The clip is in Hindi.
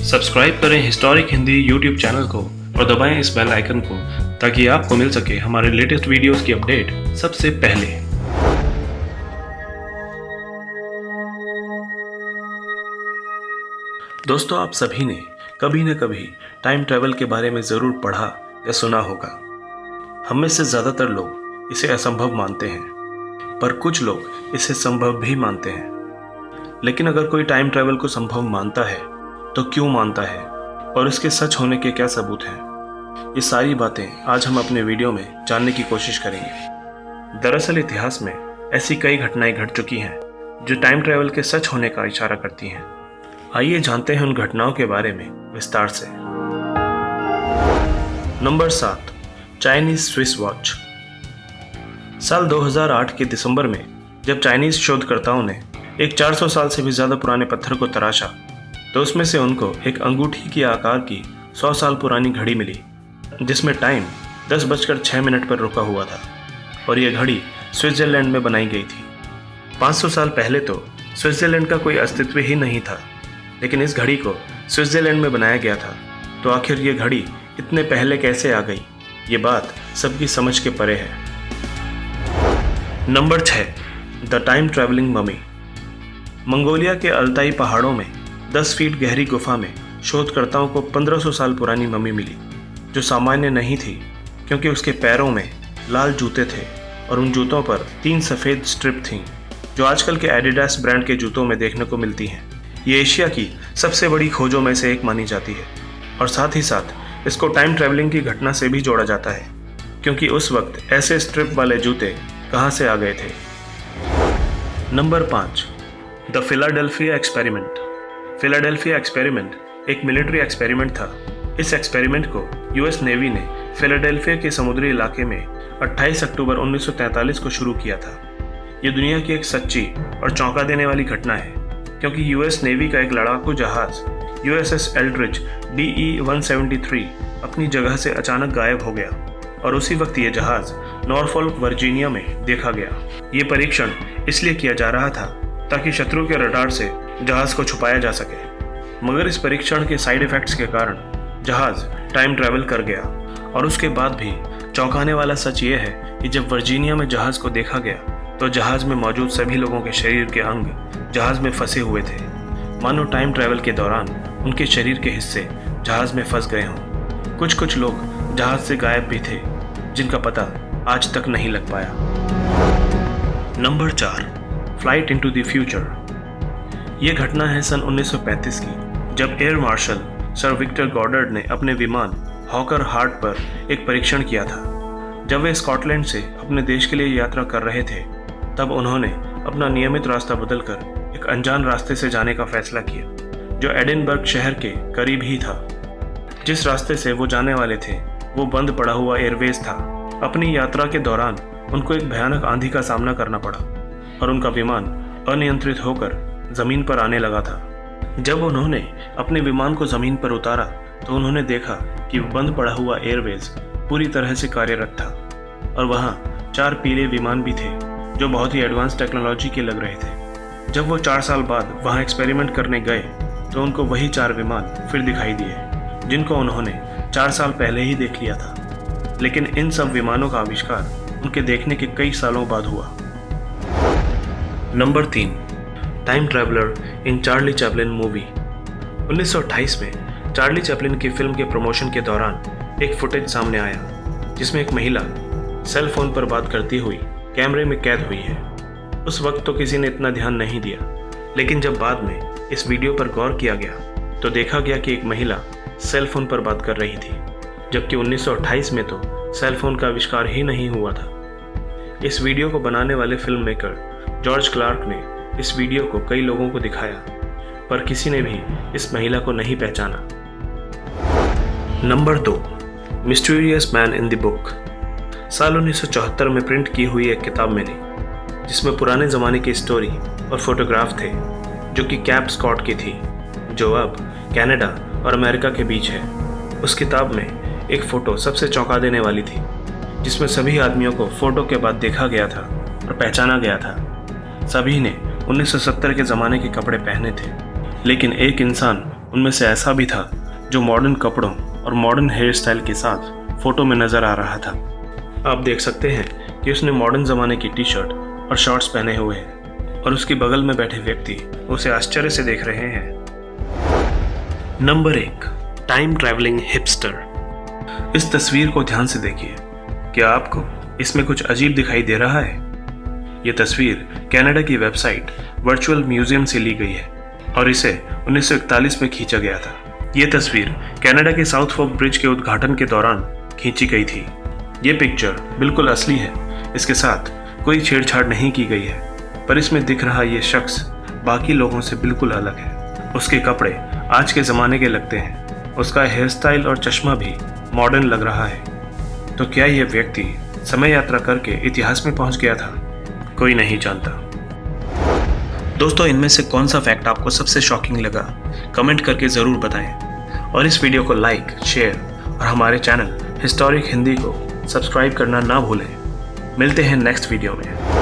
सब्सक्राइब करें हिस्टोरिक हिंदी यूट्यूब चैनल को और दबाएं इस बेल आइकन को ताकि आपको मिल सके हमारे लेटेस्ट वीडियोस की अपडेट सबसे पहले। दोस्तों, आप सभी ने कभी न कभी टाइम ट्रैवल के बारे में ज़रूर पढ़ा या सुना होगा। हम में से ज़्यादातर लोग इसे असंभव मानते हैं, पर कुछ लोग इसे संभव भी मानते हैं। लेकिन अगर कोई टाइम ट्रैवल को संभव मानता है तो क्यों मानता है और इसके सच होने के क्या सबूत हैं, ये सारी बातें आज हम अपने वीडियो में जानने की कोशिश करेंगे। दरअसल इतिहास में ऐसी कई घटनाएं घट चुकी हैं जो टाइम ट्रैवल के सच होने का इशारा करती हैं। आइए जानते हैं उन घटनाओं के बारे में विस्तार से। Number 7, Chinese Swiss watch. साल 2008 के दिसंबर में जब चाइनीज शोधकर्ताओं ने एक 400 साल से भी ज़्यादा पुराने पत्थर को तराशा तो उसमें से उनको एक अंगूठी के आकार की 100 साल पुरानी घड़ी मिली, जिसमें टाइम 10:06 पर रुका हुआ था और यह घड़ी स्विट्जरलैंड में बनाई गई थी। 500 साल पहले तो स्विट्जरलैंड का कोई अस्तित्व ही नहीं था, लेकिन इस घड़ी को स्विट्जरलैंड में बनाया गया था। तो आखिर ये घड़ी इतने पहले कैसे आ गई, ये बात सबकी समझ के परे है। Number 6, the time travelling mummy. Mongolia के अल्ताई पहाड़ों में 10 फीट गहरी गुफा में शोधकर्ताओं को 1500 साल पुरानी ममी मिली, जो सामान्य नहीं थी क्योंकि उसके पैरों में लाल जूते थे और उन जूतों पर 3 सफ़ेद स्ट्रिप थीं, जो आजकल के एडिडास ब्रांड के जूतों में देखने को मिलती हैं। ये एशिया की सबसे बड़ी खोजों में से एक मानी जाती है और साथ ही साथ इसको टाइम ट्रैवलिंग की घटना से भी जोड़ा जाता है, क्योंकि उस वक्त ऐसे स्ट्रिप वाले जूते कहाँ से आ गए थे। Number 5, the Philadelphia experiment. Philadelphia experiment एक मिलिट्री एक्सपेरिमेंट था। इस एक्सपेरिमेंट को यूएस नेवी ने फिलाडेल्फिया के समुद्री इलाके में 28 अक्टूबर 1943 को शुरू किया था। ये दुनिया की एक सच्ची और चौंका देने वाली घटना है, क्योंकि यूएस नेवी का एक लड़ाकू जहाज USS एल्ड्रिच DE-173 अपनी जगह से अचानक गायब हो गया और उसी वक्त ये जहाज नॉरफॉल्क वर्जीनिया में देखा गया। ये परीक्षण इसलिए किया जा रहा था ताकि शत्रु के रडार से जहाज को छुपाया जा सके, मगर इस परीक्षण के साइड इफेक्ट्स के कारण जहाज टाइम ट्रैवल कर गया। और उसके बाद भी चौंकाने वाला सच ये है कि जब वर्जीनिया में जहाज को देखा गया तो जहाज में मौजूद सभी लोगों के शरीर के अंग जहाज में फंसे हुए थे, मानो टाइम ट्रैवल के दौरान उनके शरीर के हिस्से जहाज में फंस गए हों। कुछ लोग जहाज से गायब भी थे, जिनका पता आज तक नहीं लग पाया। Number 4, flight into the future. यह घटना है सन 1935 की, जब एयर मार्शल सर विक्टर गॉडर्ड ने अपने विमान हॉकर हार्ट पर एक परीक्षण किया था। जब वे स्कॉटलैंड से अपने देश के लिए यात्रा कर रहे थे, तब उन्होंने अपना नियमित रास्ता बदलकर एक अनजान रास्ते से जाने का फैसला किया, जो एडिनबर्ग शहर के करीब ही था। जिस रास्ते से वो जाने वाले थे वो बंद पड़ा हुआ एयरवेज था। अपनी यात्रा के दौरान उनको एक भयानक आंधी का सामना करना पड़ा और उनका विमान अनियंत्रित होकर जमीन पर आने लगा था। जब उन्होंने अपने विमान को जमीन पर उतारा तो उन्होंने देखा कि बंद पड़ा हुआ एयरवेज पूरी तरह से कार्यरत था और वहाँ 4 पीले विमान भी थे, जो बहुत ही एडवांस टेक्नोलॉजी के लग रहे थे। जब वो 4 साल बाद वहाँ एक्सपेरिमेंट करने गए तो उनको वही 4 विमान फिर दिखाई दिए, जिनको उन्होंने 4 साल पहले ही देख लिया था। लेकिन इन सब विमानों का आविष्कार उनके देखने के कई सालों बाद हुआ। नंबर 3, टाइम ट्रैवलर इन चार्ली चैपलिन मूवी। 1928 में चार्ली चैपलिन की फिल्म के प्रमोशन के दौरान एक फुटेज सामने आया, जिसमें एक महिला सेल फोन पर बात करती हुई कैमरे में कैद हुई है। उस वक्त तो किसी ने इतना ध्यान नहीं दिया, लेकिन जब बाद में इस वीडियो पर गौर किया गया तो देखा गया कि एक महिला सेल फोन पर बात कर रही थी, जबकि 1928 में तो सेल फोन का आविष्कार ही नहीं हुआ था। इस वीडियो को बनाने वाले फिल्म मेकर जॉर्ज क्लार्क ने इस वीडियो को कई लोगों को दिखाया, पर किसी ने भी इस महिला को नहीं पहचाना। Number 2, mysterious man in the book. साल 1974 में प्रिंट की हुई एक किताब मिली, जिसमें पुराने ज़माने की स्टोरी और फोटोग्राफ थे, जो कि कैप स्कॉट की थी, जो अब कनाडा और अमेरिका के बीच है। उस किताब में एक फ़ोटो सबसे चौंका देने वाली थी, जिसमें सभी आदमियों को फ़ोटो के बाद देखा गया था और पहचाना गया था। सभी ने 1970 के ज़माने के कपड़े पहने थे, लेकिन एक इंसान उनमें से ऐसा भी था जो मॉडर्न कपड़ों और मॉडर्न हेयर स्टाइल के साथ फोटो में नजर आ रहा था। आप देख सकते हैं कि उसने मॉडर्न ज़माने की टी शर्ट और शॉर्ट्स पहने हुए हैं और उसके बगल में बैठे व्यक्ति उसे आश्चर्य से देख रहे हैं। Number 1, time travelling hipster. इस तस्वीर को ध्यान से देखिए। क्या आपको इसमें कुछ अजीब दिखाई दे रहा है? ये तस्वीर कनाडा की वेबसाइट वर्चुअल म्यूजियम से ली गई है और इसे 1941 में खींचा गया था। ये तस्वीर कनाडा के साउथ फोर्क ब्रिज के उद्घाटन के दौरान खींची गई थी। ये पिक्चर बिल्कुल असली है, इसके साथ कोई छेड़छाड़ नहीं की गई है, पर इसमें दिख रहा ये शख्स बाकी लोगों से बिल्कुल अलग है। उसके कपड़े आज के ज़माने के लगते हैं, उसका हेयर स्टाइल और चश्मा भी मॉडर्न लग रहा है। तो क्या ये व्यक्ति समय यात्रा करके इतिहास में पहुंच गया था? कोई नहीं जानता। दोस्तों, इनमें से कौन सा फैक्ट आपको सबसे शॉकिंग लगा? कमेंट करके ज़रूर बताएं और इस वीडियो को लाइक, शेयर और हमारे चैनल हिस्टोरिक हिंदी को सब्सक्राइब करना ना भूलें। मिलते हैं नेक्स्ट वीडियो में।